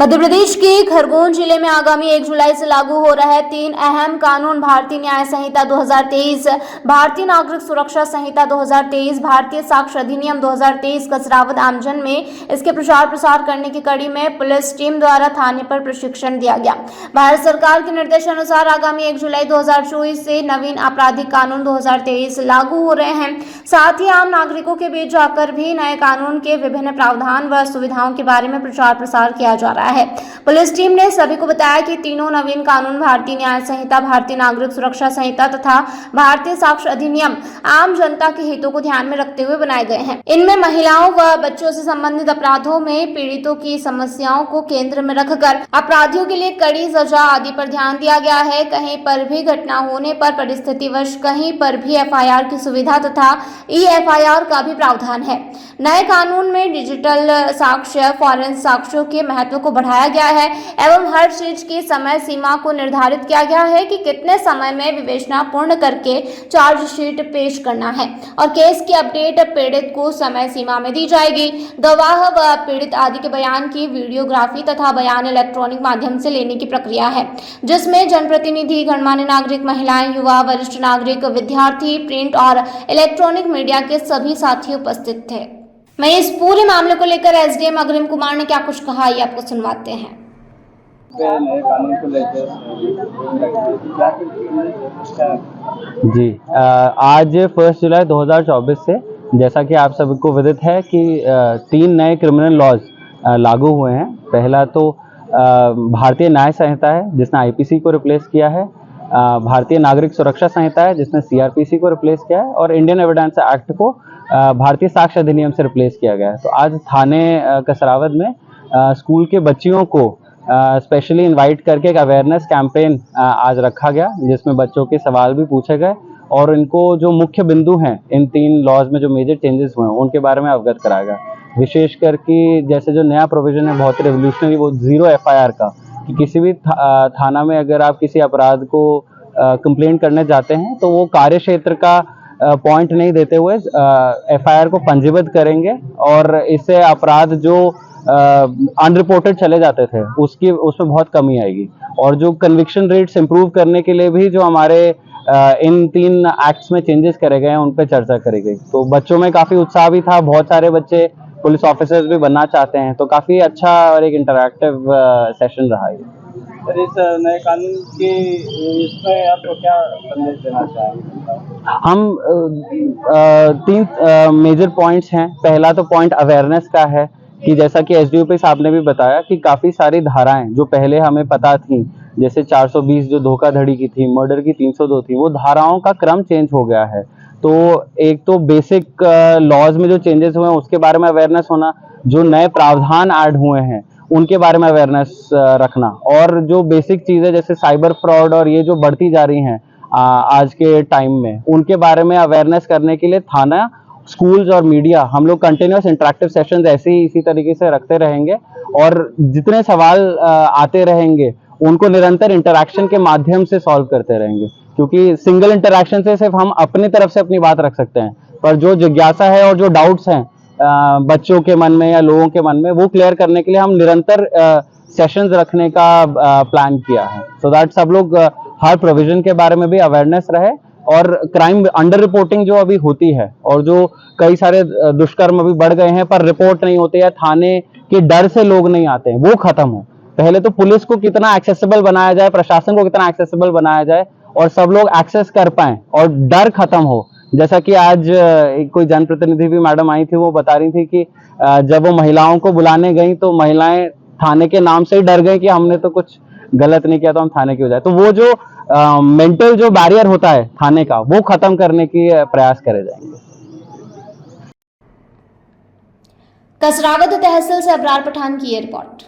मध्य प्रदेश के खरगोन जिले में आगामी 1 जुलाई से लागू हो रहे 3 अहम कानून भारतीय न्याय संहिता 2023, भारतीय नागरिक सुरक्षा संहिता 2023, भारतीय साक्ष्य अधिनियम 2023 कसरावद आमजन में इसके प्रचार प्रसार करने की कड़ी में पुलिस टीम द्वारा थाने पर प्रशिक्षण दिया गया। भारत सरकार के निर्देशानुसार आगामी 1 जुलाई 2024 से नवीन आपराधिक कानून 2023 लागू हो रहे हैं। साथ ही आम नागरिकों के बीच जाकर भी नए कानून के विभिन्न प्रावधान व सुविधाओं के बारे में प्रचार प्रसार किया जा रहा है। पुलिस टीम ने सभी को बताया कि तीनों नवीन कानून भारतीय न्याय संहिता, भारतीय नागरिक सुरक्षा संहिता तथा भारतीय साक्ष्य अधिनियम आम जनता के हितों को ध्यान में रखते हुए बनाए गए हैं। इनमें महिलाओं व बच्चों से संबंधित अपराधों में पीड़ितों की समस्याओं को केंद्र में रखकर अपराधियों के लिए कड़ी सजा आदि पर ध्यान दिया गया है। कहीं पर भी घटना होने पर परिस्थितिवश कहीं पर भी एफआईआर की सुविधा तथा ई-एफआईआर का भी प्रावधान है। नए कानून में डिजिटल साक्ष्य, फॉरेंसिक साक्ष्यों के महत्व को बढ़ाया गया है एवं हर चीज की समय सीमा को निर्धारित किया गया है कि कितने समय में विवेचना पूर्ण करके चार्जशीट पेश करना है और केस की अपडेट पीड़ित को समय सीमा में दी जाएगी। गवाह व पीड़ित आदि के बयान की वीडियोग्राफी तथा बयान इलेक्ट्रॉनिक माध्यम से लेने की प्रक्रिया है, जिसमें जनप्रतिनिधि, गणमान्य नागरिक, महिलाएं, युवा, वरिष्ठ नागरिक, विद्यार्थी, प्रिंट और इलेक्ट्रॉनिक मीडिया के सभी साथी उपस्थित थे। मैं इस पूरे मामले को लेकर एसडीएम अग्रिम कुमार ने क्या कुछ कहा, ये आपको सुनवाते हैं। नए कानून को लेकर जी, आज 1 जुलाई 2024 से जैसा कि आप सबको विदित है कि 3 नए क्रिमिनल लॉज लागू हुए हैं। पहला तो भारतीय न्याय संहिता है जिसने आईपीसी को रिप्लेस किया है, भारतीय नागरिक सुरक्षा संहिता है जिसने सीआरपीसी को रिप्लेस किया है और इंडियन एविडेंस एक्ट को भारतीय साक्ष्य अधिनियम से रिप्लेस किया गया है। तो आज थाने कसरावद में स्कूल के बच्चियों को स्पेशली इनवाइट करके एक अवेयरनेस कैंपेन आज रखा गया, जिसमें बच्चों के सवाल भी पूछे गए और इनको जो मुख्य बिंदु हैं इन 3 लॉज में जो मेजर चेंजेस हुए हैं उनके बारे में अवगत कराया गया। विशेषकर कि जैसे जो नया प्रोविजन है बहुत रेवोल्यूशनरी, वो 0 एफआईआर का, कि किसी भी थाना में अगर आप किसी अपराध को कंप्लेंट करने जाते हैं तो वो कार्य क्षेत्र का पॉइंट नहीं देते हुए एफआईआर को पंजीबद्ध करेंगे और इससे अपराध जो अनरिपोर्टेड चले जाते थे उसमें बहुत कमी आएगी। और जो कन्विक्शन रेट्स इंप्रूव करने के लिए भी जो हमारे इन 3 एक्ट्स में चेंजेस करे गए हैं उन पर चर्चा करी गई। तो बच्चों में काफी उत्साह भी था, बहुत सारे बच्चे पुलिस ऑफिसर्स भी बनना चाहते हैं, तो काफी अच्छा और एक इंटरैक्टिव सेशन रहा है। सर, इस नए कानून के इसमें आपको क्या संदेश देना चाहेंगे? हम 3 मेजर पॉइंट्स हैं। पहला तो पॉइंट अवेयरनेस का है कि जैसा कि एसडीओपी साहब ने भी बताया कि काफी सारी धाराएं जो पहले हमें पता थी, जैसे 420 जो धोखाधड़ी की थी, मर्डर की 302 थी, वो धाराओं का क्रम चेंज हो गया है। तो एक तो बेसिक लॉज में जो चेंजेस हुए हैं उसके बारे में अवेयरनेस होना, जो नए प्रावधान ऐड हुए हैं उनके बारे में अवेयरनेस रखना, और जो बेसिक चीजें जैसे साइबर फ्रॉड और ये जो बढ़ती जा रही हैं आज के टाइम में, उनके बारे में अवेयरनेस करने के लिए थाना, स्कूल्स और मीडिया, हम लोग कंटिन्यूस इंटरेक्टिव सेशंस ऐसे ही इसी तरीके से रखते रहेंगे और जितने सवाल आते रहेंगे उनको निरंतर इंटरेक्शन के माध्यम से सॉल्व करते रहेंगे, क्योंकि सिंगल इंटरेक्शन से सिर्फ हम अपनी तरफ से अपनी बात रख सकते हैं, पर जो जिज्ञासा है और जो डाउट्स हैं बच्चों के मन में या लोगों के मन में, वो क्लियर करने के लिए हम निरंतर सेशंस रखने का प्लान किया है, सो दैट सब लोग हर प्रोविजन के बारे में भी अवेयरनेस रहे और क्राइम अंडर रिपोर्टिंग जो अभी होती है और जो कई सारे दुष्कर्म अभी बढ़ गए हैं पर रिपोर्ट नहीं होते या थाने के डर से लोग नहीं आते हैं, वो खत्म हो। पहले तो पुलिस को कितना एक्सेसिबल बनाया जाए, प्रशासन को कितना एक्सेसिबल बनाया जाए और सब लोग एक्सेस कर पाए और डर खत्म हो। जैसा कि आज कोई जनप्रतिनिधि भी मैडम आई थी, वो बता रही थी कि जब वो महिलाओं को बुलाने गई तो महिलाएं थाने के नाम से ही डर गई कि हमने तो कुछ गलत नहीं किया तो हम थाने क्यों जाए। तो वो जो मेंटल जो बैरियर होता है थाने का, वो खत्म करने की प्रयास करे जाएंगे। कसरावद तहसील से अबरार पठान की ये रिपोर्ट।